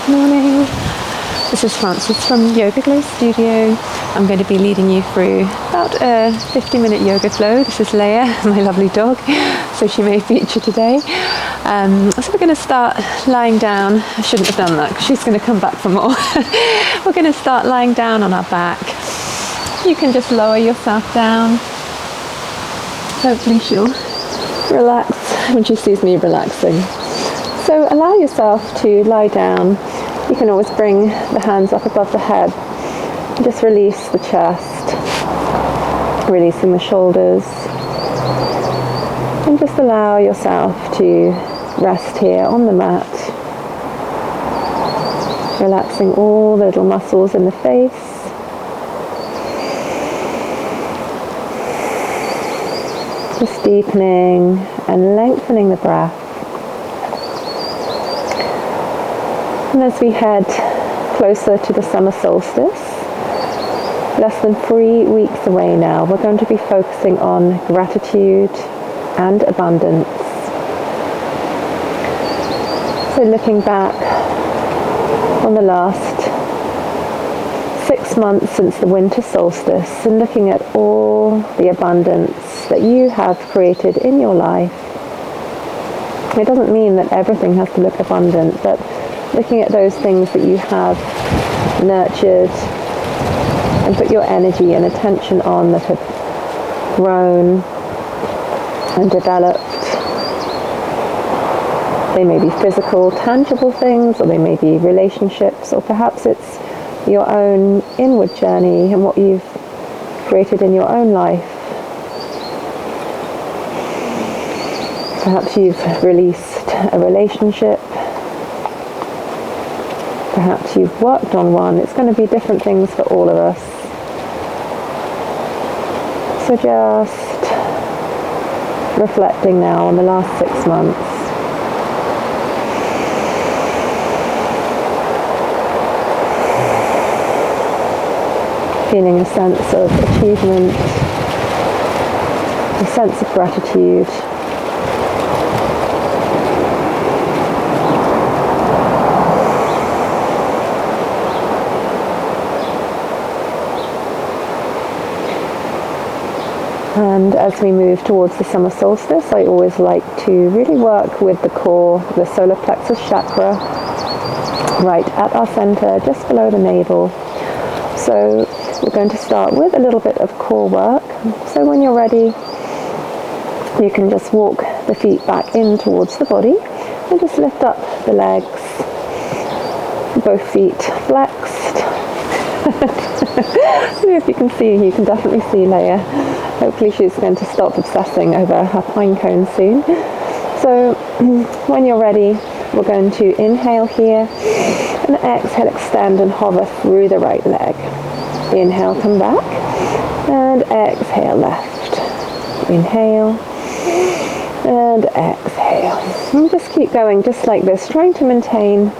Morning. This is Frances from Yoga Glow Studio. I'm going to be leading you through about a 50-minute yoga flow. This is Leia, my lovely dog, so she may feature today. So we're going to start lying down. I shouldn't have done that because she's going to come back for more. We're going to start lying down on our back. You can just lower yourself down. Hopefully she'll relax when she sees me relaxing. So allow yourself to lie down. You can always bring the hands up above the head. Just release the chest, releasing the shoulders. And just allow yourself to rest here on the mat. Relaxing all the little muscles in the face. Just deepening and lengthening the breath. And as we head closer to the summer solstice, less than 3 weeks away now, we're going to be focusing on gratitude and abundance. So looking back on the last 6 months since the winter solstice and looking at all the abundance that you have created in your life. It doesn't mean that everything has to look abundant, but looking at those things that you have nurtured and put your energy and attention on that have grown and developed. They may be physical, tangible things, or they may be relationships, or perhaps it's your own inward journey and what you've created in your own life. Perhaps you've released a relationship. Perhaps you've worked on one. It's going to be different things for all of us. So just reflecting now on the last 6 months. Feeling a sense of achievement, a sense of gratitude. And as we move towards the summer solstice, I always like to really work with the core, the solar plexus chakra, right at our center, just below the navel. So we're going to start with a little bit of core work. So when you're ready, you can just walk the feet back in towards the body and just lift up the legs, both feet flexed. If you can see, you can definitely see Leia. Hopefully she's going to stop obsessing over her pine cone soon. So when you're ready, we're going to inhale here and exhale, extend and hover through the right leg. Inhale, come back, and exhale left. Inhale and exhale. And just keep going just like this, trying to maintain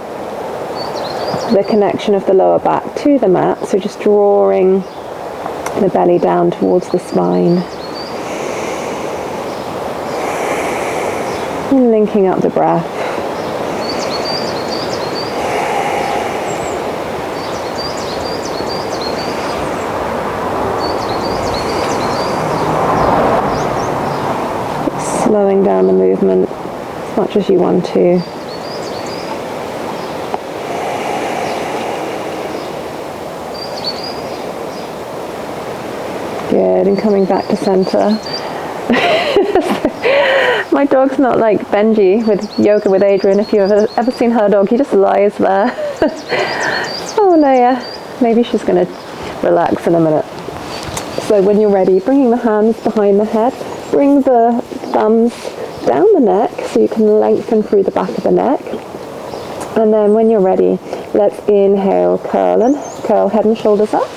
the connection of the lower back to the mat. So just drawing the belly down towards the spine. And linking up the breath. Slowing down the movement as much as you want to. Good, and coming back to center. My dog's not like Benji with Yoga with Adrian. If you've ever seen her dog, he just lies there. Oh, Leia. Maybe she's going to relax in a minute. So when you're ready, bringing the hands behind the head, bring the thumbs down the neck so you can lengthen through the back of the neck. And then when you're ready, let's inhale, curl head and shoulders up.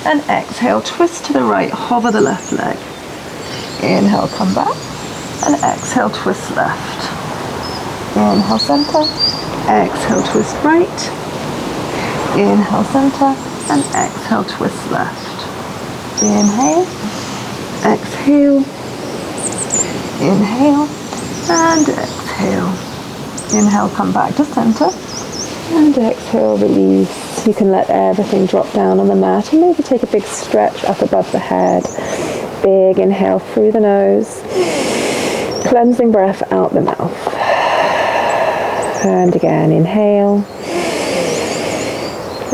And exhale, twist to the right, hover the left leg. Inhale, come back. And exhale, twist left. Inhale, center. Exhale, twist right. Inhale, center. And exhale, twist left. Inhale. Exhale. Inhale. And exhale. Inhale, come back to center. And exhale, release. You can let everything drop down on the mat and maybe take a big stretch up above the head. Big inhale through the nose. Cleansing breath out the mouth. And again, inhale.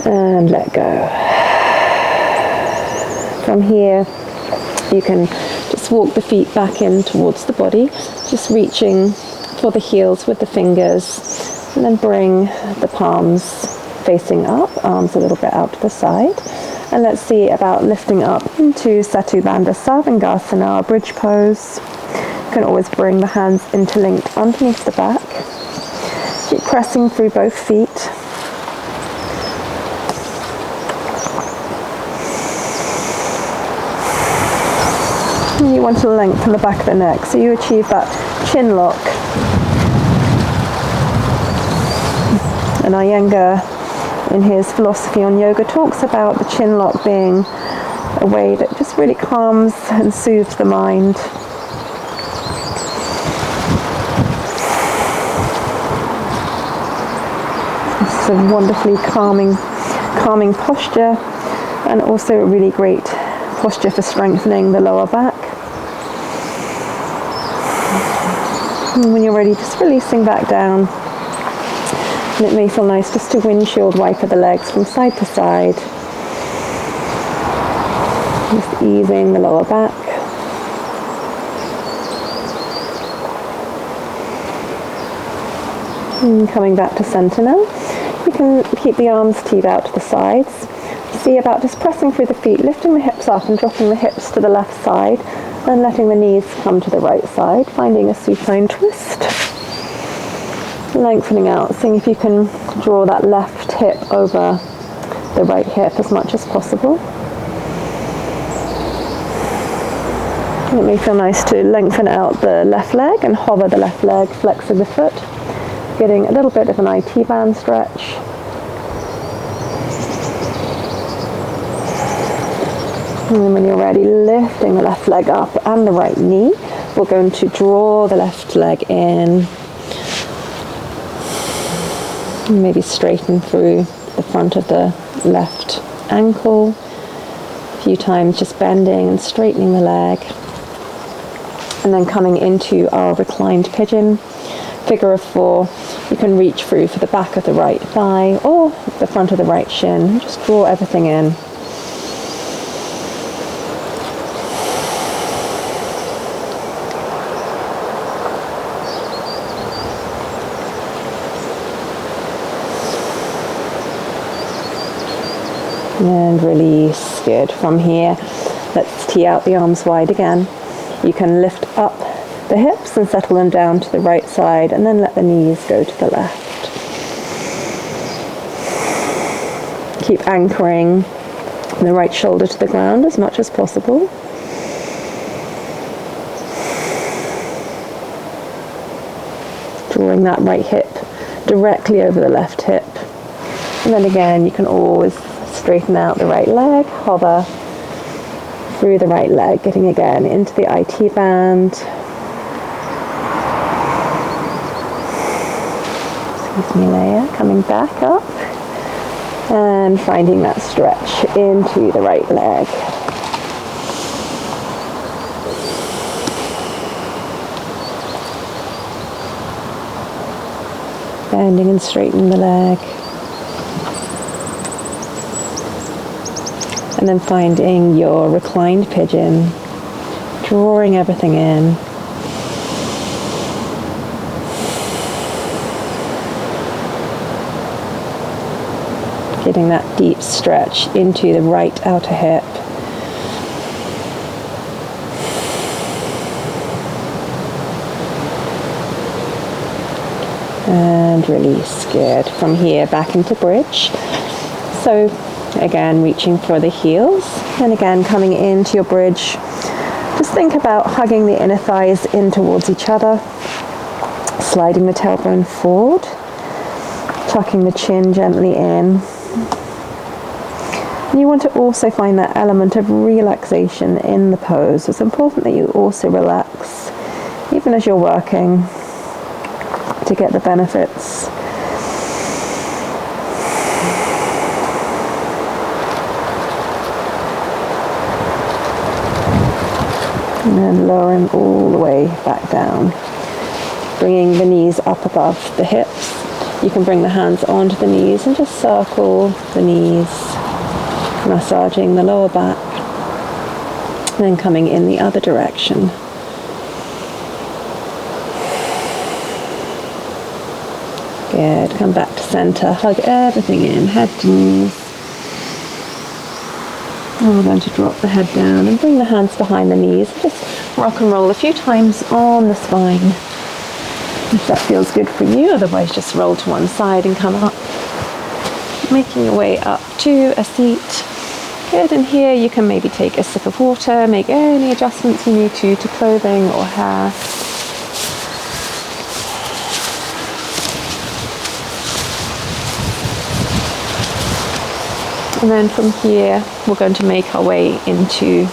And let go. From here, you can just walk the feet back in towards the body, just reaching for the heels with the fingers, and then bring the palms facing up, arms a little bit out to the side. And let's see about lifting up into Setu Bandha Sarvangasana, bridge pose. You can always bring the hands interlinked underneath the back. Keep pressing through both feet. And you want to lengthen the back of the neck, so you achieve that chin lock. And Iyengar, in his philosophy on yoga, talks about the chin lock being a way that just really calms and soothes the mind. It's a wonderfully calming posture, and also a really great posture for strengthening the lower back. And when you're ready, just releasing back down. And it may feel nice just to windshield wiper the legs from side to side. Just easing the lower back. And coming back to center now. You can keep the arms teed out to the sides. See about just pressing through the feet, lifting the hips up and dropping the hips to the left side, and letting the knees come to the right side, finding a supine twist. Lengthening out, seeing if you can draw that left hip over the right hip as much as possible. And it may feel nice to lengthen out the left leg and hover the left leg, flexing the foot, getting a little bit of an IT band stretch. And then when you're ready, lifting the left leg up and the right knee. We're going to draw the left leg in. And maybe straighten through the front of the left ankle. A few times just bending and straightening the leg. And then coming into our reclined pigeon. Figure of 4. You can reach through for the back of the right thigh or the front of the right shin. Just draw everything in. And release. Good. From here, let's tee out the arms wide again. You can lift up the hips and settle them down to the right side, and then let the knees go to the left. Keep anchoring the right shoulder to the ground as much as possible. Drawing that right hip directly over the left hip. And then again, you can always straighten out the right leg, hover through the right leg, getting again into the IT band. Excuse me, Leia. Coming back up and finding that stretch into the right leg. Bending and straightening the leg. And then finding your reclined pigeon, drawing everything in. Getting that deep stretch into the right outer hip. And release. Good. From here back into bridge. So again, reaching for the heels, and again coming into your bridge. Just think about hugging the inner thighs in towards each other, sliding the tailbone forward, tucking the chin gently in. And you want to also find that element of relaxation in the pose. It's important that you also relax, even as you're working. to get the benefits. And then lowering all the way back down. Bringing the knees up above the hips. You can bring the hands onto the knees and just circle the knees, massaging the lower back. And then coming in the other direction. Good. Come back to center. Hug everything in. Head to knees. And we're going to drop the head down and bring the hands behind the knees. Just rock and roll a few times on the spine. If that feels good for you. Otherwise, just roll to one side and come up. Making your way up to a seat. Good. And here you can maybe take a sip of water. Make any adjustments you need to clothing or hair. And then from here, we're going to make our way into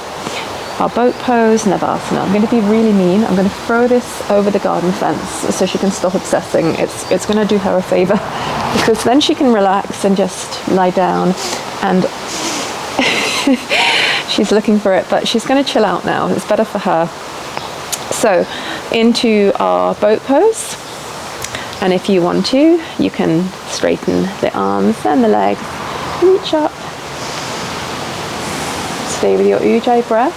our boat pose, Navasana. I'm going to be really mean. I'm going to throw this over the garden fence so she can stop obsessing. It's going to do her a favor because then she can relax and just lie down. And she's looking for it, but she's going to chill out now. It's better for her. So into our boat pose. And if you want to, you can straighten the arms and the legs. Reach up. Stay with your Ujjayi breath.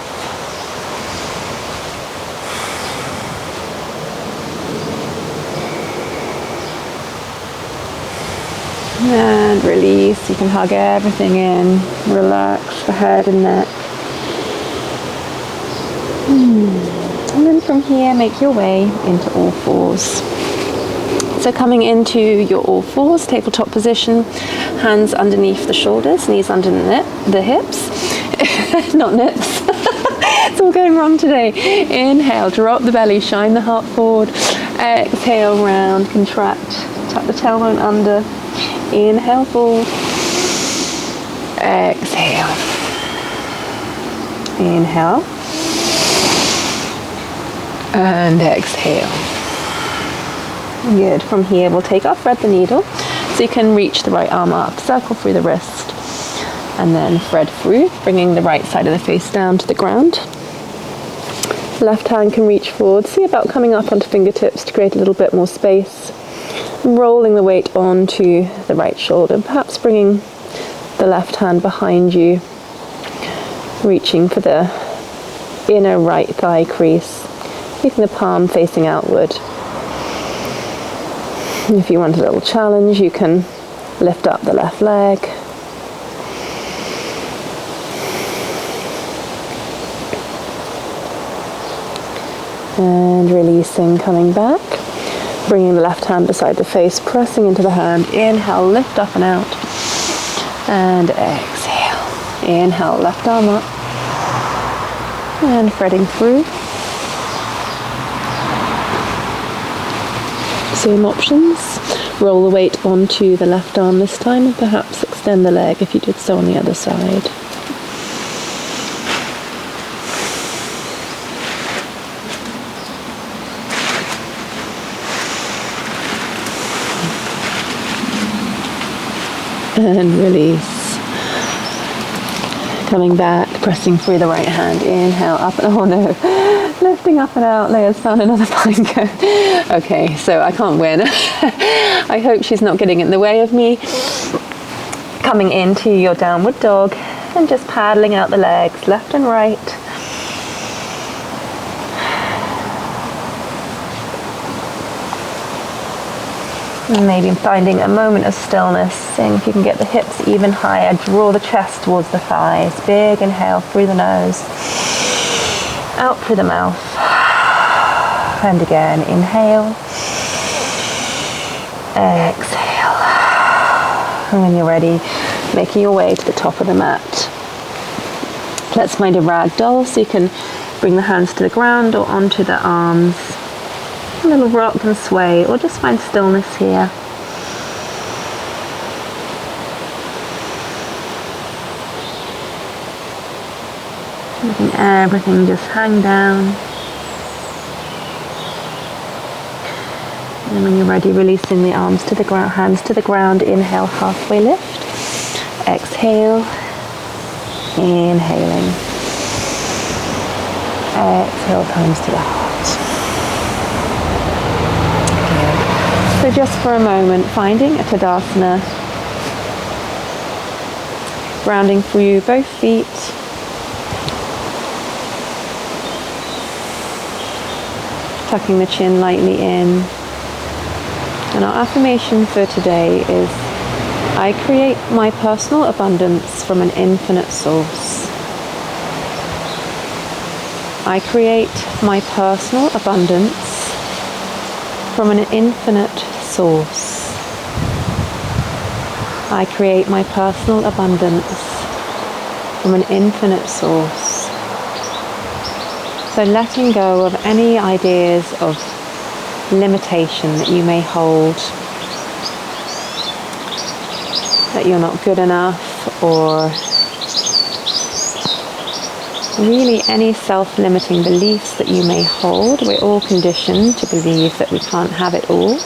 And release. You can hug everything in. Relax the head and neck. And then from here, make your way into all fours. So coming into your all fours, tabletop position, hands underneath the shoulders, knees underneath the hips, not nips. It's all going wrong today. Inhale, drop the belly, shine the heart forward. Exhale, round, contract, tuck the tailbone under. Inhale, fold. Exhale. Inhale. And exhale. Good. From here, we'll take our thread the needle. So you can reach the right arm up, circle through the wrist, and then thread through, bringing the right side of the face down to the ground. Left hand can reach forward. See about coming up onto fingertips to create a little bit more space. Rolling the weight onto the right shoulder, perhaps bringing the left hand behind you, reaching for the inner right thigh crease, keeping the palm facing outward. If you want a little challenge, you can lift up the left leg. And releasing, coming back. Bringing the left hand beside the face, pressing into the hand. Inhale, lift up and out. And exhale. Inhale, left arm up. And threading through. Same options. Roll the weight onto the left arm this time and perhaps extend the leg if you did so on the other side. And release. Coming back, pressing through the right hand. Inhale, up and, oh no. Lifting up and out. Leia's found another pine cone. Okay, so I can't win. I hope she's not getting in the way of me. Coming into your downward dog and just paddling out the legs, left and right. And maybe finding a moment of stillness, seeing if you can get the hips even higher. Draw the chest towards the thighs. Big inhale through the nose. Out through the mouth. And again, inhale. Exhale. And when you're ready, making your way to the top of the mat. Let's find a rag doll, so you can bring the hands to the ground or onto the arms. A little rock and sway, or just find stillness here. Letting everything just hang down. And when you're ready, releasing the arms to the ground, hands to the ground. Inhale, halfway lift. Exhale. Inhaling. Exhale, comes to the heart. Good. So just for a moment, finding a Tadasana. Grounding through both feet. Tucking the chin lightly in. And our affirmation for today is, I create my personal abundance from an infinite source. I create my personal abundance from an infinite source. I create my personal abundance from an infinite source. So letting go of any ideas of limitation that you may hold, that you're not good enough, or really any self-limiting beliefs that you may hold. We're all conditioned to believe that we can't have it all.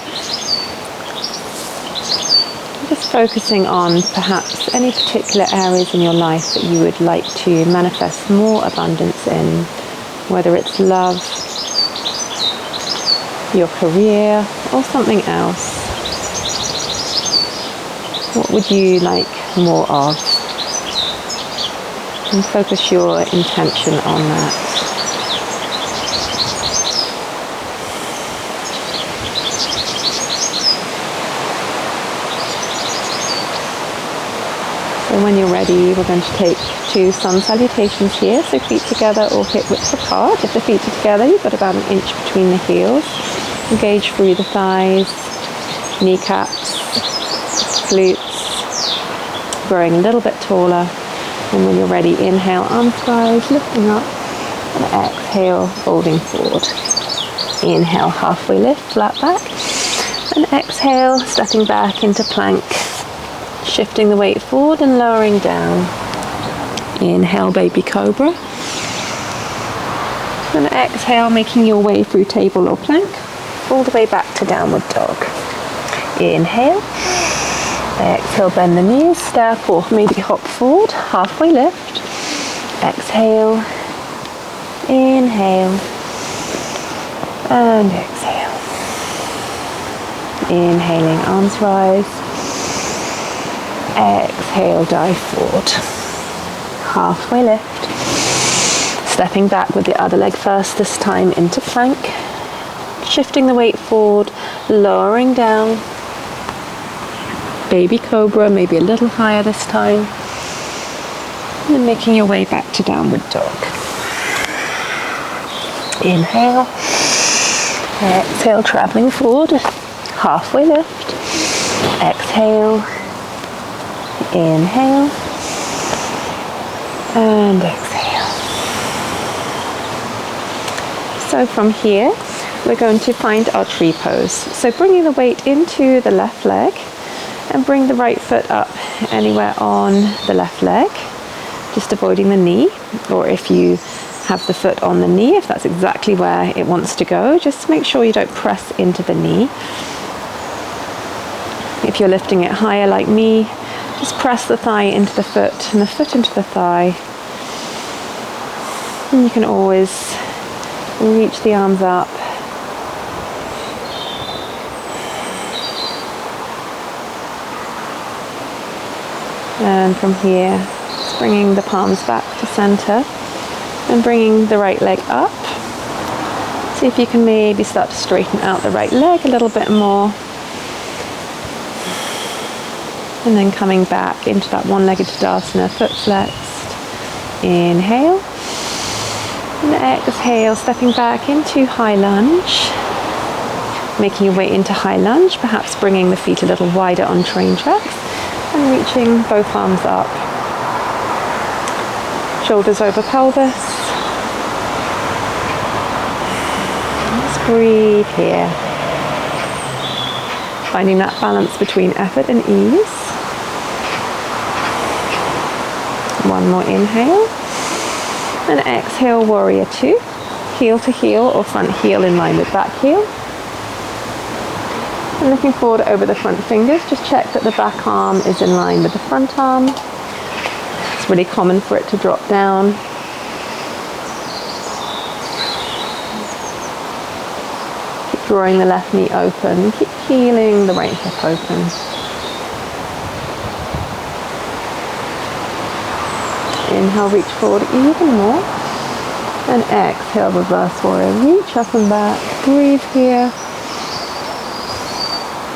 Just focusing on perhaps any particular areas in your life that you would like to manifest more abundance in, whether it's love, your career, or something else. What would you like more of? And focus your intention on that. So when you're ready, we're going to take 2 sun salutations here. So feet together or hip width apart. If the feet are together, you've got about 1 inch between the heels. Engage through the thighs, kneecaps, glutes, growing a little bit taller. And when you're ready, inhale, arms rise, lifting up, and exhale, folding forward. Inhale, halfway lift, flat back, and exhale, stepping back into plank, shifting the weight forward and lowering down. Inhale, baby cobra, and exhale, making your way through table or plank, all the way back to downward dog. Inhale. Exhale, bend the knees, step or maybe hop forward, halfway lift. Exhale, inhale, and exhale. Inhaling, arms rise. Exhale, dive forward. Halfway lift. Stepping back with the other leg first, this time into plank. Shifting the weight forward, lowering down. Baby cobra, maybe a little higher this time. And then making your way back to downward dog. Inhale. Exhale, traveling forward. Halfway lift. Exhale. Inhale. And exhale. So from here, we're going to find our tree pose. So bringing the weight into the left leg, and bring the right foot up anywhere on the left leg, just avoiding the knee. Or if you have the foot on the knee, if that's exactly where it wants to go, just make sure you don't press into the knee. If you're lifting it higher like me, just press the thigh into the foot and the foot into the thigh. And you can always reach the arms up. And from here, just bringing the palms back to center and bringing the right leg up. See if you can maybe start to straighten out the right leg a little bit more. And then coming back into that one-legged Tadasana, foot flexed. Inhale. And exhale, stepping back into high lunge. Making your way into high lunge, perhaps bringing the feet a little wider on train tracks. And reaching both arms up. Shoulders over pelvis. Just breathe here. Finding that balance between effort and ease. One more inhale. And exhale, warrior 2. Heel to heel or front heel in line with back heel. And looking forward over the front fingers, just check that the back arm is in line with the front arm. It's really common for it to drop down. Keep drawing the left knee open, keep heeling the right hip open. Inhale, reach forward even more. And exhale, reverse warrior. Reach up and back, breathe here.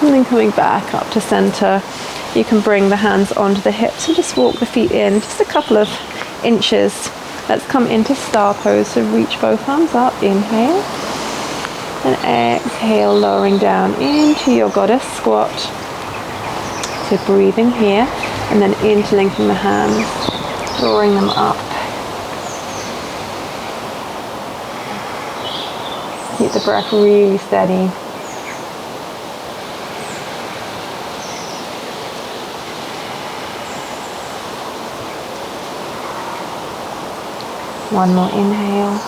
And then coming back up to center, you can bring the hands onto the hips and just walk the feet in just a couple of inches. Let's come into star pose, so reach both arms up, inhale. And exhale, lowering down into your goddess squat. So breathing here, and then interlinking the hands, drawing them up. Keep the breath really steady. One more inhale.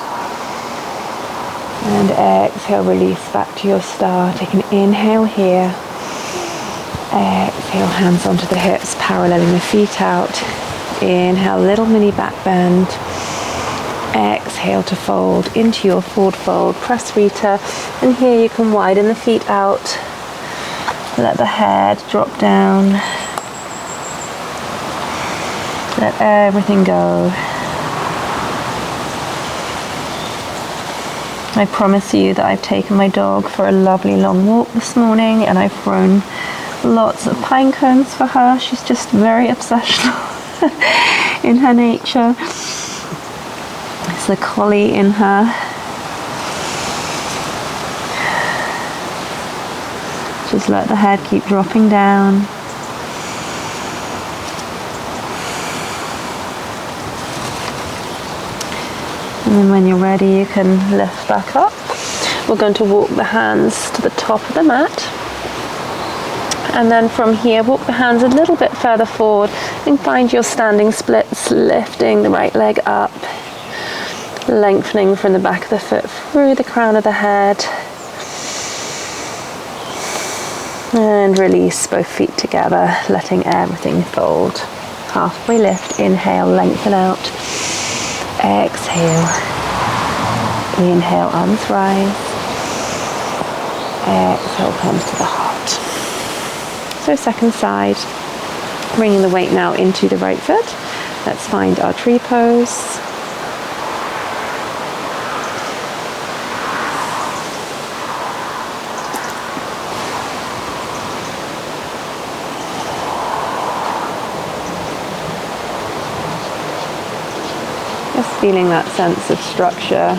And exhale, release back to your star. Take an inhale here. Exhale, hands onto the hips, paralleling the feet out. Inhale, little mini back bend. Exhale to fold into your forward fold, press Rita, and here you can widen the feet out. Let the head drop down. Let everything go. I promise you that I've taken my dog for a lovely long walk this morning, and I've thrown lots of pine cones for her. She's just very obsessional in her nature. It's the collie in her. Just let the head keep dropping down. And then when you're ready, you can lift back up. We're going to walk the hands to the top of the mat. And then from here, walk the hands a little bit further forward and find your standing splits, lifting the right leg up, lengthening from the back of the foot through the crown of the head. And release both feet together, letting everything fold. Halfway lift, inhale, lengthen out. Exhale. Inhale, arms rise. Exhale, comes to the heart. So second side, bringing the weight now into the right foot. Let's find our tree pose. Just feeling that sense of structure,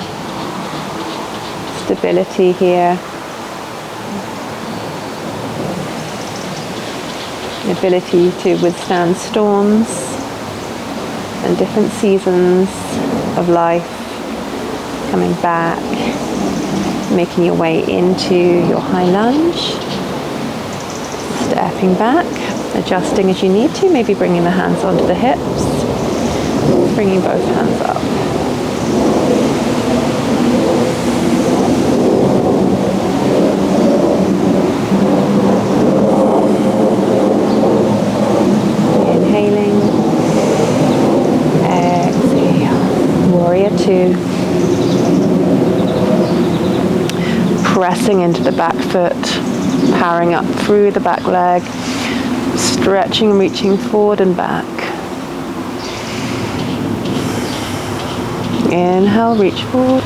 stability here. The ability to withstand storms and different seasons of life. Coming back, making your way into your high lunge. Stepping back, adjusting as you need to, maybe bringing the hands onto the hips. Bringing both hands up. Inhaling. Exhale. Warrior two. Pressing into the back foot. Powering up through the back leg. Stretching, reaching forward and back. Inhale, reach forward.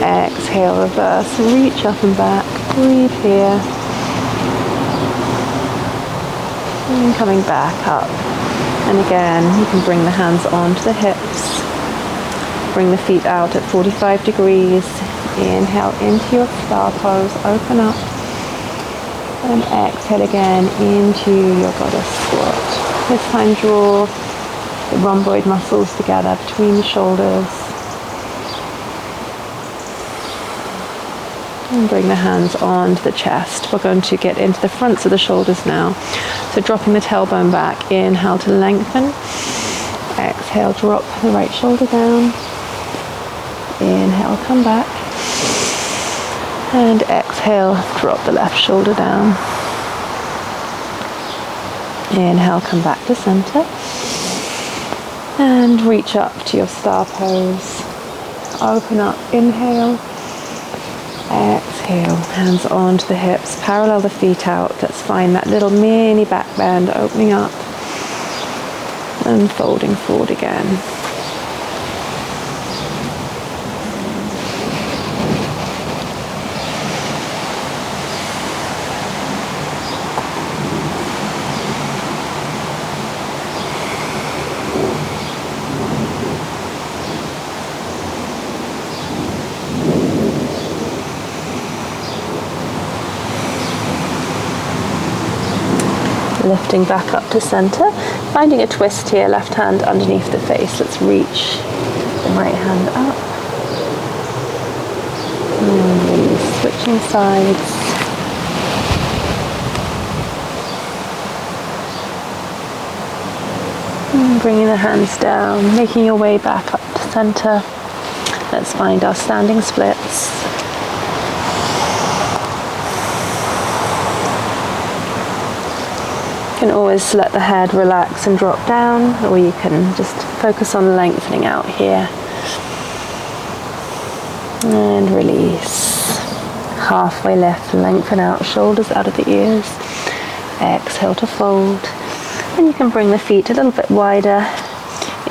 Exhale, reverse, reach up and back. Breathe here. And coming back up. And again, you can bring the hands onto the hips. Bring the feet out at 45 degrees. Inhale into your star pose, open up. And exhale again into your goddess squat. This time draw the rhomboid muscles together between the shoulders. And bring the hands onto the chest. We're going to get into the fronts of the shoulders now. So dropping the tailbone back, inhale to lengthen. Exhale, drop the right shoulder down. Inhale, come back. And exhale, drop the left shoulder down. Inhale, come back to center. And reach up to your star pose. Open up, inhale. Exhale, hands onto the hips, parallel the feet out. Let's find that little mini back bend, opening up and folding forward again. Lifting back up to center, finding a twist here, left hand underneath the face. Let's reach the right hand up. And release, switching sides. And bringing the hands down, making your way back up to center. Let's find our standing splits. You can always let the head relax and drop down, or you can just focus on lengthening out here. And release. Halfway lift, lengthen out, shoulders out of the ears. Exhale to fold. And you can bring the feet a little bit wider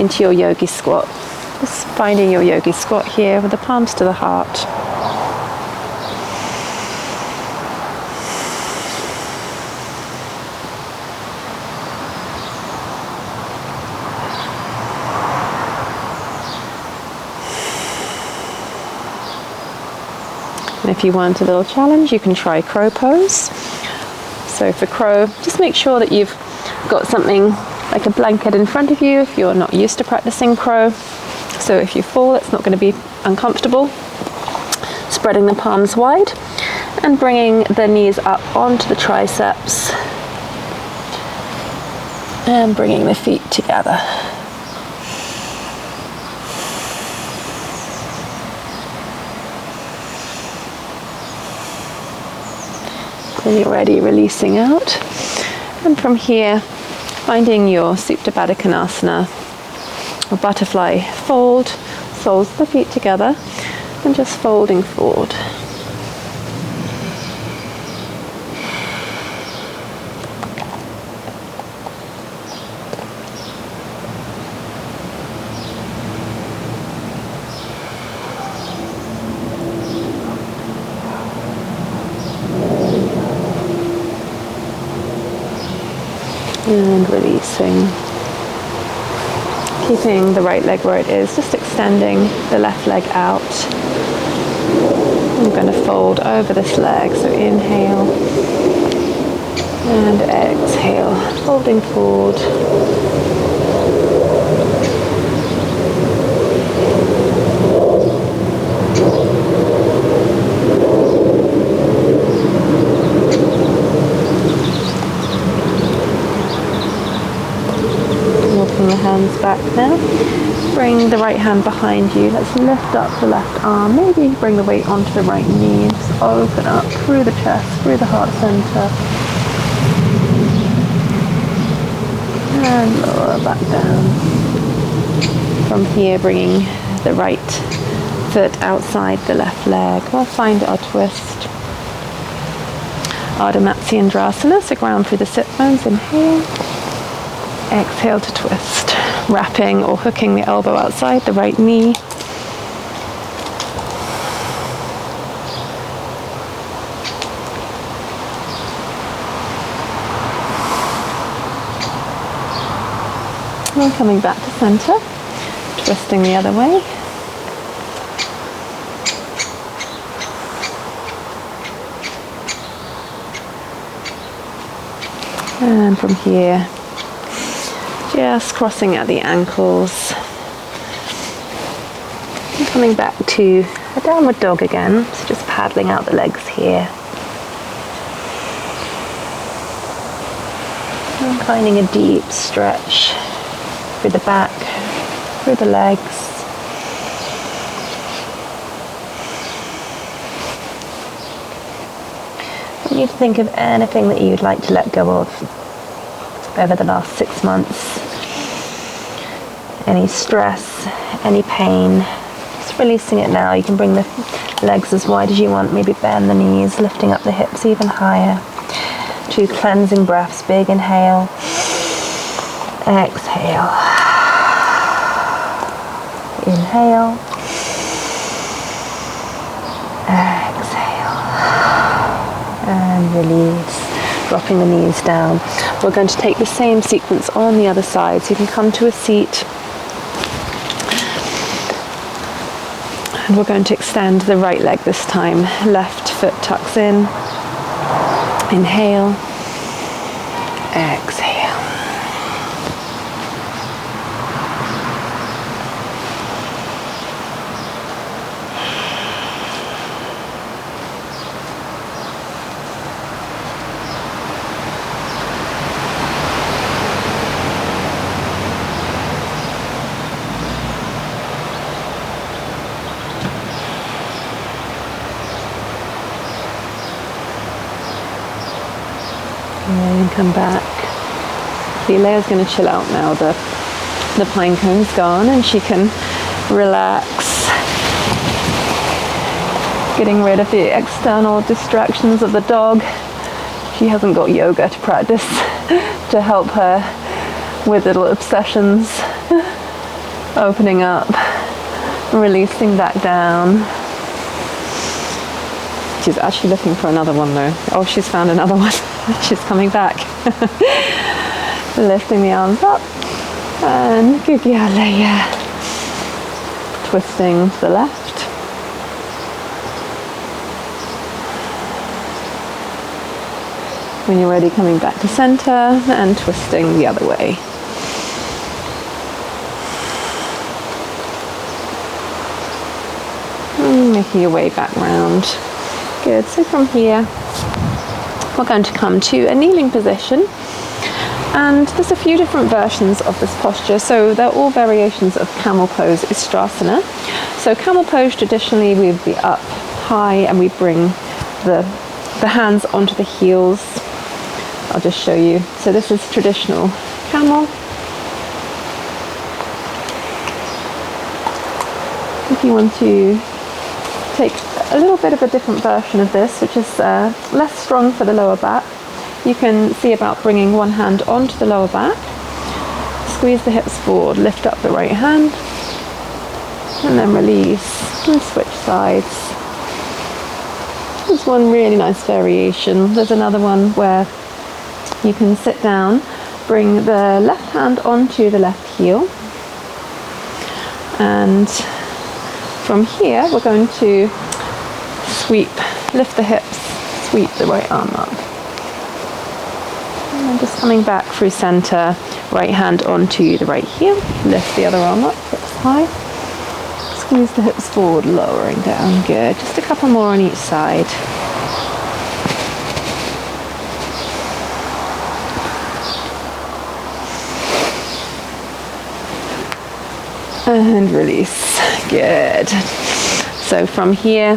into your yogi squat. Just finding your yogi squat here with the palms to the heart. And if you want a little challenge, you can try crow pose. So for crow, just make sure that you've got something like a blanket in front of you if you're not used to practicing crow. So if you fall, it's not going to be uncomfortable. Spreading the palms wide and bringing the knees up onto the triceps and bringing the feet together. When you're ready, releasing out. And from here, finding your Supta Baddha Konasana, or butterfly fold, soles of the feet together, and just folding forward. And releasing. Keeping the right leg where it is, just extending the left leg out. I'm going to fold over this leg, so inhale and exhale, folding forward. The hands back now. Bring the right hand behind you. Let's lift up the left arm. Maybe bring the weight onto the right knee and just open up through the chest, through the heart center. And lower back down. From here, bringing the right foot outside the left leg. We'll find our twist. Ardha Matsyendrasana, so ground through the sit bones. Inhale. Exhale to twist, wrapping or hooking the elbow outside the right knee. And coming back to center, twisting the other way. And from here, just crossing at the ankles. And coming back to a downward dog again, so just paddling out the legs here. And finding a deep stretch through the back, through the legs. I want you to think of anything that you'd like to let go of over the last 6 months. Any stress, any pain, just releasing it now. You can bring the legs as wide as you want, maybe bend the knees, lifting up the hips even higher. 2 cleansing breaths, big inhale, exhale, inhale, exhale, and release, dropping the knees down. We're going to take the same sequence on the other side, so you can come to a seat. And we're going to extend the right leg this time. Left foot tucks in. Inhale. Exhale. And come back. See, Leia's going to chill out now. The pine cone's gone and she can relax. Getting rid of the external distractions of the dog. She hasn't got yoga to practice to help her with little obsessions. Opening up, releasing back down. She's actually looking for another one though. Oh, she's found another one. She's coming back. Lifting the arms up. And good girl, Leia. Twisting to the left. When you're ready, coming back to center and twisting the other way. And making your way back round. Good. So from here, we're going to come to a kneeling position, and there's a few different versions of this posture, so they're all variations of camel pose, Istrasana. So camel pose, traditionally we would be up high and we bring the hands onto the heels. I'll just show you. So this is traditional camel. If you want to take a little bit of a different version of this, which is less strong for the lower back, you can see about bringing one hand onto the lower back, squeeze the hips forward, lift up the right hand, and then release and switch sides. There's one really nice variation. There's another one where you can sit down, bring the left hand onto the left heel, and from here we're going to sweep, lift the hips, sweep the right arm up. And just coming back through center, right hand onto the right heel, lift the other arm up, hips high, squeeze the hips forward, lowering down, good. Just a couple more on each side. And release, good. So from here,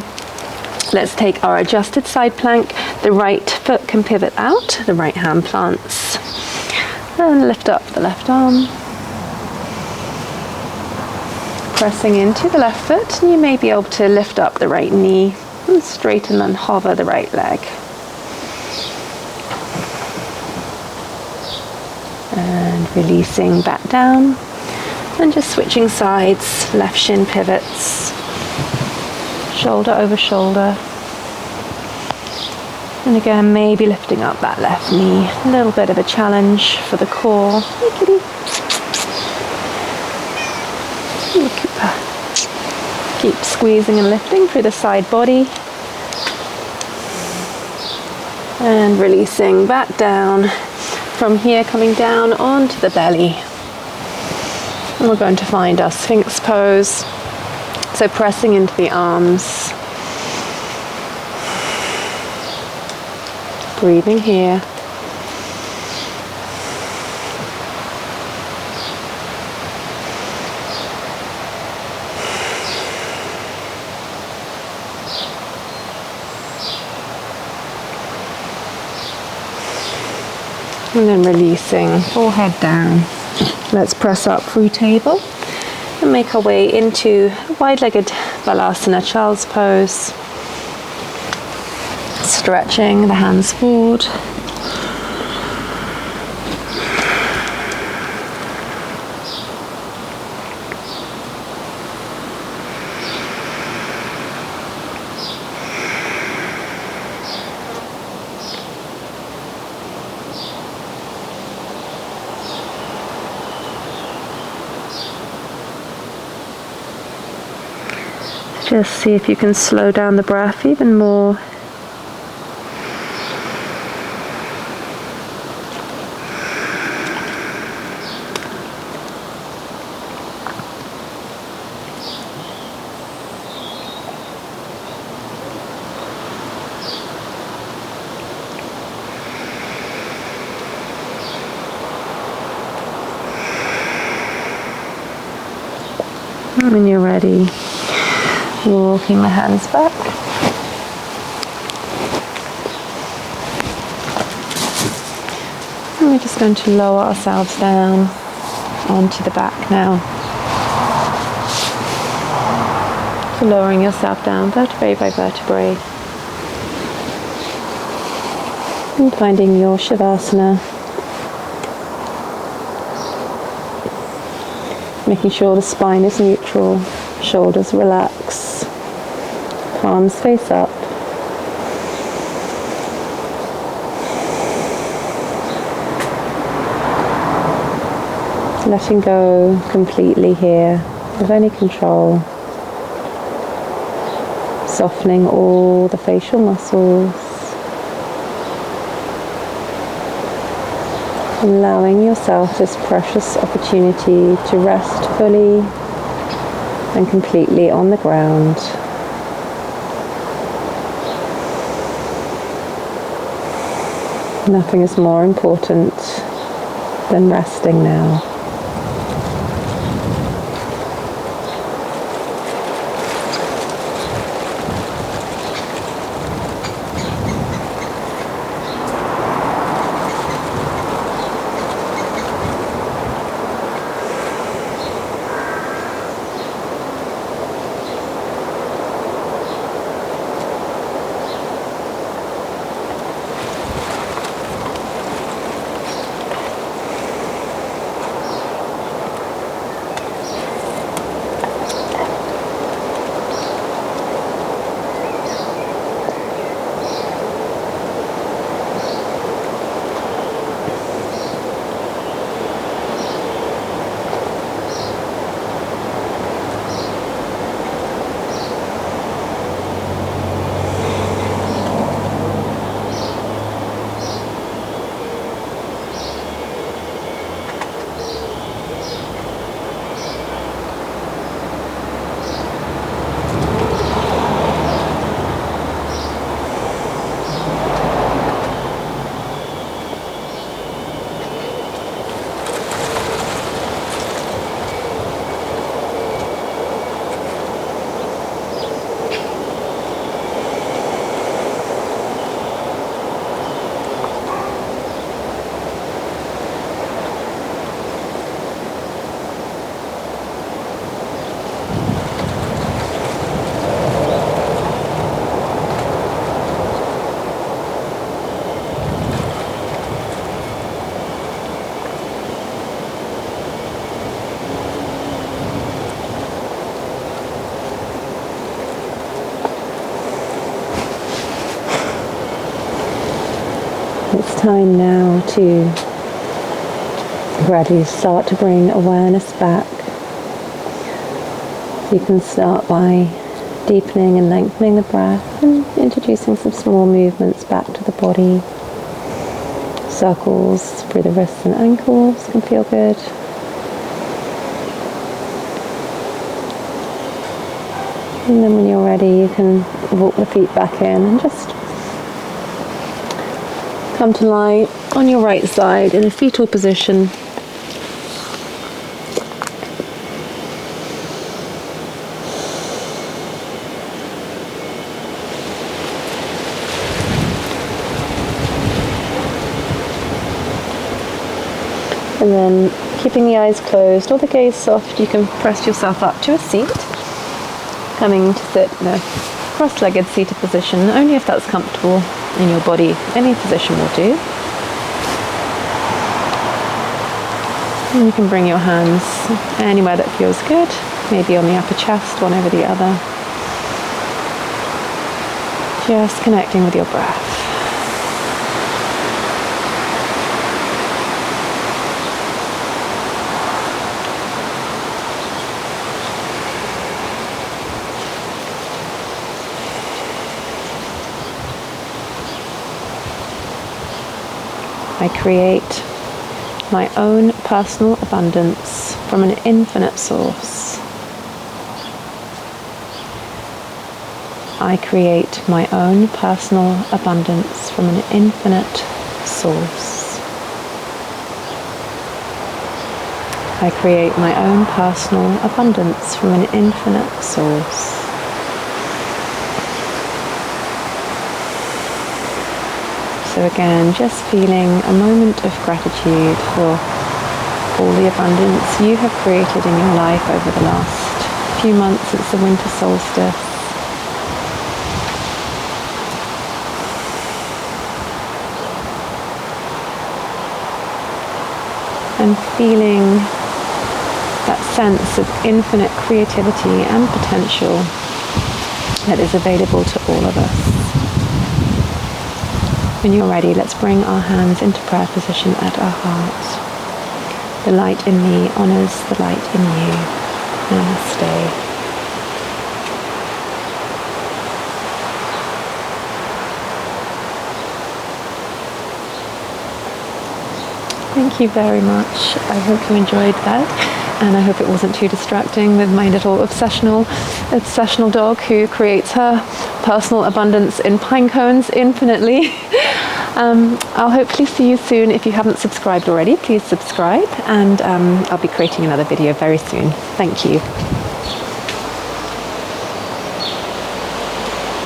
let's take our adjusted side plank. The right foot can pivot out, the right hand plants. And lift up the left arm. Pressing into the left foot, and you may be able to lift up the right knee and straighten and hover the right leg. And releasing back down. And just switching sides, left shin pivots. Shoulder over shoulder. And again, maybe lifting up that left knee. A little bit of a challenge for the core. Hey, kitty. Keep squeezing and lifting through the side body. And releasing back down. From here, coming down onto the belly. And we're going to find our Sphinx pose. So pressing into the arms. Breathing here. And then releasing, forehead down. Let's press up through table and make our way into wide-legged Balasana, child's pose. Stretching the hands forward. Just see if you can slow down the breath even more. When you're ready, walking the hands back. And we're just going to lower ourselves down onto the back now. So lowering yourself down vertebrae by vertebrae. And finding your Shavasana. Making sure the spine is neutral, shoulders relax, palms face up. Letting go completely here of any control. Softening all the facial muscles. Allowing yourself this precious opportunity to rest fully and completely on the ground. Nothing is more important than resting now. It's time now to gradually start to bring awareness back. You can start by deepening and lengthening the breath and introducing some small movements back to the body. Circles through the wrists and ankles can feel good. And then when you're ready, you can walk the feet back in and just come to lie on your right side in a fetal position. And then keeping the eyes closed or the gaze soft, you can press yourself up to a seat, coming to sit in a cross-legged seated position, only if that's comfortable in your body. Any position will do. And you can bring your hands anywhere that feels good, maybe on the upper chest, one over the other. Just connecting with your breath. I create my own personal abundance from an infinite source. I create my own personal abundance from an infinite source. I create my own personal abundance from an infinite source. So again, just feeling a moment of gratitude for all the abundance you have created in your life over the last few months since the winter solstice. And feeling that sense of infinite creativity and potential that is available to all of us. When you're ready, let's bring our hands into prayer position at our heart. The light in me honors the light in you. Namaste. Thank you very much. I hope you enjoyed that, and I hope it wasn't too distracting with my little obsessional dog who creates her personal abundance in pine cones infinitely. I'll hopefully see you soon. If you haven't subscribed already, please subscribe, and I'll be creating another video very soon. Thank you.